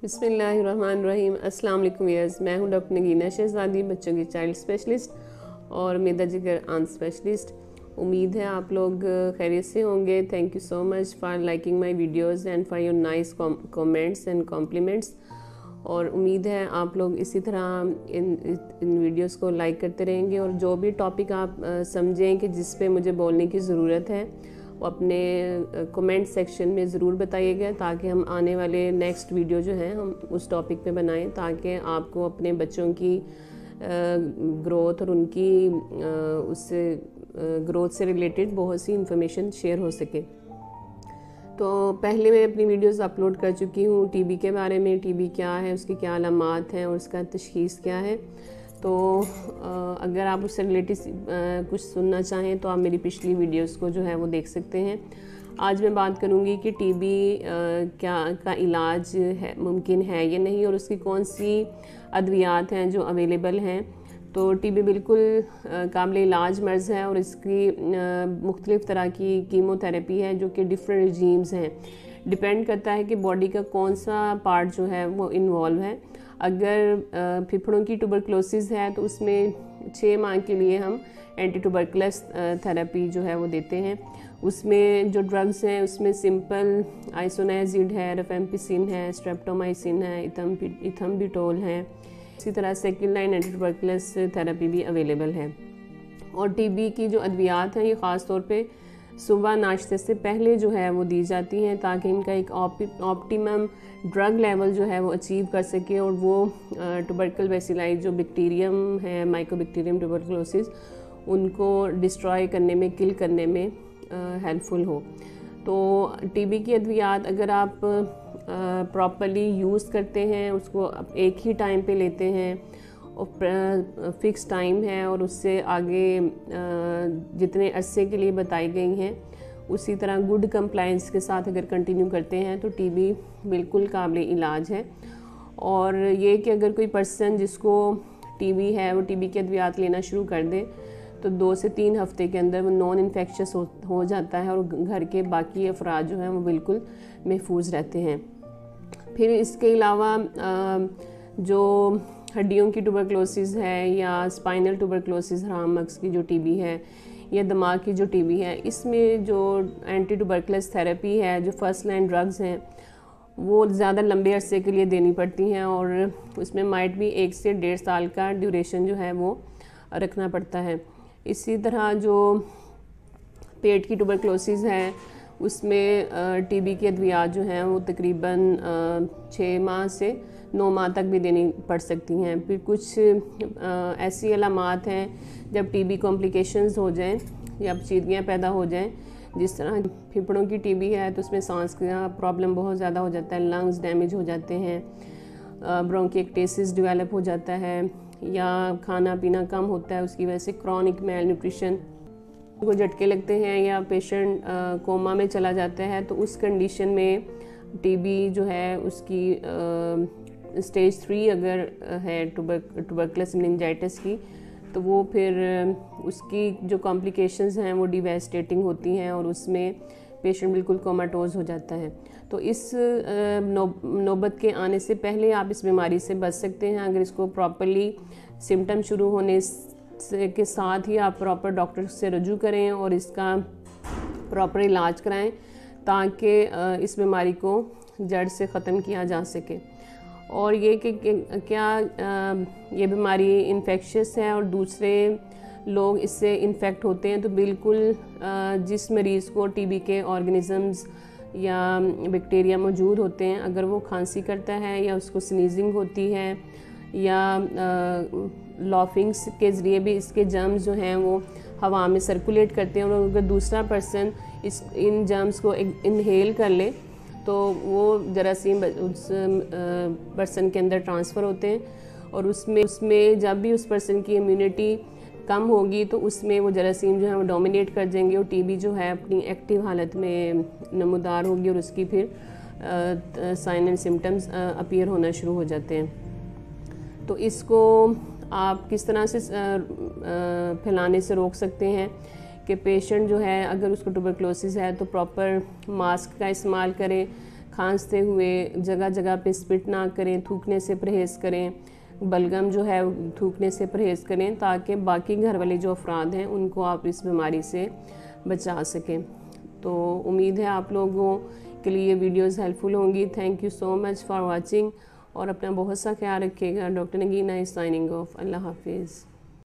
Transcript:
بسم اللہ الرحمن الرحیم۔ السلام علیکم ویئرز، میں ہوں ڈاکٹر نگینہ شہزادی، بچوں کی چائلڈ اسپیشلسٹ اور میدا جگر آنت اسپیشلسٹ۔ امید ہے آپ لوگ خیریت سے ہوں گے۔ Thank you so much for liking my videos and for your nice comments and compliments, اور امید ہے آپ لوگ اسی طرح ان ویڈیوز کو لائک کرتے رہیں گے، اور جو بھی ٹاپک آپ سمجھیں کہ جس پہ مجھے بولنے کی ضرورت ہے وہ اپنے کومنٹ سیکشن میں ضرور بتائیے گا، تاکہ ہم آنے والے نیکسٹ ویڈیو جو ہیں ہم اس ٹاپک پہ بنائیں، تاکہ آپ کو اپنے بچوں کی گروتھ اور ان کی اس سے گروتھ سے ریلیٹڈ بہت سی انفارمیشن شیئر ہو سکے۔ تو پہلے میں اپنی ویڈیوز اپلوڈ کر چکی ہوں ٹی بی کے بارے میں، ٹی بی کیا ہے، اس کی کیا علامات ہیں اور اس کا تشخیص کیا ہے۔ تو اگر آپ اس سے ریلیٹڈ کچھ سننا چاہیں تو آپ میری پچھلی ویڈیوز کو جو ہے وہ دیکھ سکتے ہیں۔ آج میں بات کروں گی کہ ٹی بی کا علاج ممکن ہے یا نہیں، اور اس کی کون سی ادویات ہیں جو اویلیبل ہیں۔ تو ٹی بی بالکل قابل علاج مرض ہے، اور اس کی مختلف طرح کی کیمو تھراپی ہے جو کہ ڈفرینٹ رجیمز ہیں۔ ڈیپینڈ کرتا ہے کہ باڈی کا کون سا پارٹ جو ہے وہ انوالو ہے۔ اگر پھپھڑوں کی ٹوبرکلوسس ہے تو اس میں 6 ماہ کے لیے ہم اینٹی ٹوبرکلس تھراپی جو ہے وہ دیتے ہیں۔ اس میں جو ڈرگز ہیں اس میں سمپل آئسونائزیڈ ہے، ریفامپیسن ہے، اسٹریپٹومائسن ہے، ایتھمبیٹول ہے۔ اسی طرح سیکنڈ لائن اینٹی ٹوبرکلس تھراپی بھی اویلیبل ہے۔ اور ٹی بی کی جو ادویات ہیں یہ خاص طور پہ صبح ناشتے سے پہلے جو ہے وہ دی جاتی ہیں، تاکہ ان کا ایک آپٹیمم ڈرگ لیول جو ہے وہ اچیو کر سکے، اور وہ ٹوبرکل بیسیلائی جو بیکٹیریم ہے، مائکرو بیکٹیریم ٹوبرکلوسس، ان کو ڈسٹرائے کرنے میں، کل کرنے میں ہیلپ فل ہو۔ تو ٹی بی کی ادویات اگر آپ پراپرلی یوز کرتے ہیں، اس کو ایک ہی ٹائم پہ لیتے ہیں، فکس ٹائم ہے، اور اس سے آگے جتنے عرصے کے لیے بتائی گئی ہیں اسی طرح گڈ کمپلائنس کے ساتھ اگر کنٹینیو کرتے ہیں تو ٹی بی بالکل قابل علاج ہے۔ اور یہ کہ اگر کوئی پرسن جس کو ٹی بی ہے وہ ٹی بی کے ادویات لینا شروع کر دے تو 2 سے 3 ہفتے کے اندر وہ نان انفیکشس ہو جاتا ہے، اور گھر کے باقی افراد جو ہیں وہ بالکل محفوظ رہتے ہیں۔ پھر اس کے علاوہ جو ہڈیوں کی ٹوبرکلوسس ہے، یا اسپائنل ٹوبرکلوسس حرام مغز کی جو ٹی بی ہے، یا دماغ کی جو ٹی بی ہے، اس میں جو اینٹی ٹوبرکلس تھراپی ہے، جو فرسٹ لائن ڈرگز ہیں، وہ زیادہ لمبے عرصے کے لیے دینی پڑتی ہیں، اور اس میں مائٹ بھی 1 سے 1.5 سال کا ڈیوریشن جو ہے وہ رکھنا پڑتا ہے۔ اسی طرح جو پیٹ کی ٹوبرکلوسس ہے اس میں ٹی بی کی ادویات جو ہیں وہ تقریباً 6 ماہ سے 9 ماہ تک بھی دینی پڑ سکتی ہیں۔ پھر کچھ ایسی علامات ہیں جب ٹی بی کمپلیکیشنز ہو جائیں یا پیچیدگیاں پیدا ہو جائیں، جس طرح پھپھڑوں کی ٹی بی ہے تو اس میں سانس کا پرابلم بہت زیادہ ہو جاتا ہے، لنگز ڈیمیج ہو جاتے ہیں، برونکیکٹیسس ڈیولپ ہو جاتا ہے، یا کھانا پینا کم ہوتا ہے، اس کی وجہ سے کرونک میل نیوٹریشن کو جھٹکے لگتے ہیں، یا پیشنٹ کوما میں چلا جاتا ہے، تو اس کنڈیشن میں ٹی بی جو ہے اس کی اسٹیج 3 اگر ہے ٹوبرکلس مننجائٹس کی، تو وہ پھر اس کی جو کمپلیکیشنز ہیں وہ ڈیویسٹیٹنگ ہوتی ہیں، اور اس میں پیشنٹ بالکل کوماٹوز ہو جاتا ہے۔ تو اس نوبت کے آنے سے پہلے آپ اس بیماری سے بچ سکتے ہیں اگر اس کو پراپرلی سمٹم شروع ہونے کے ساتھ ہی آپ پراپر ڈاکٹر سے رجوع کریں اور اس کا پراپر علاج کرائیں، تاکہ اس بیماری کو جڑ سے ختم کیا جا سکے۔ اور یہ کہ کیا یہ بیماری انفیکشس ہے اور دوسرے لوگ اس سے انفیکٹ ہوتے ہیں، تو بالکل جس مریض کو ٹی بی کے آرگنزمز یا بیکٹیریا موجود ہوتے ہیں، اگر وہ کھانسی کرتا ہے یا اس کو سنیزنگ ہوتی ہے، یا لافنگس کے ذریعے بھی اس کے جرمز جو ہیں وہ ہوا میں سرکولیٹ کرتے ہیں، اور اگر دوسرا پرسن ان جرمز کو انہیل کر لے تو وہ جراثیم اس پرسن کے اندر ٹرانسفر ہوتے ہیں، اور اس میں جب بھی اس پرسن کی امیونٹی کم ہوگی تو اس میں وہ جراثیم جو ہیں وہ ڈومینیٹ کر جائیں گے، اور ٹی بی جو ہے اپنی ایکٹیو حالت میں نمودار ہوگی، اور اس کی پھر سائن اینڈ سمٹمز اپیئر ہونا شروع ہو جاتے ہیں۔ تو اس کو آپ کس طرح سے پھیلانے سے روک سکتے ہیں کہ پیشنٹ جو ہے اگر اس کو ٹوبرکلوسس ہے تو پراپر ماسک کا استعمال کرے، کھانستے ہوئے جگہ جگہ پہ اسپٹ نہ کریں، تھوکنے سے پرہیز کریں، بلغم جو ہے تھوکنے سے پرہیز کریں تاکہ باقی گھر والے جو افراد ہیں ان کو آپ اس بیماری سے بچا سکیں۔ تو امید ہے آپ لوگوں کے لیے یہ ویڈیوز ہیلپ فل ہوں گی۔ Thank you so much for watching, اور اپنا بہت سا خیال رکھیے گا۔ ڈاکٹر نگینہ از سائننگ آف۔ اللہ حافظ۔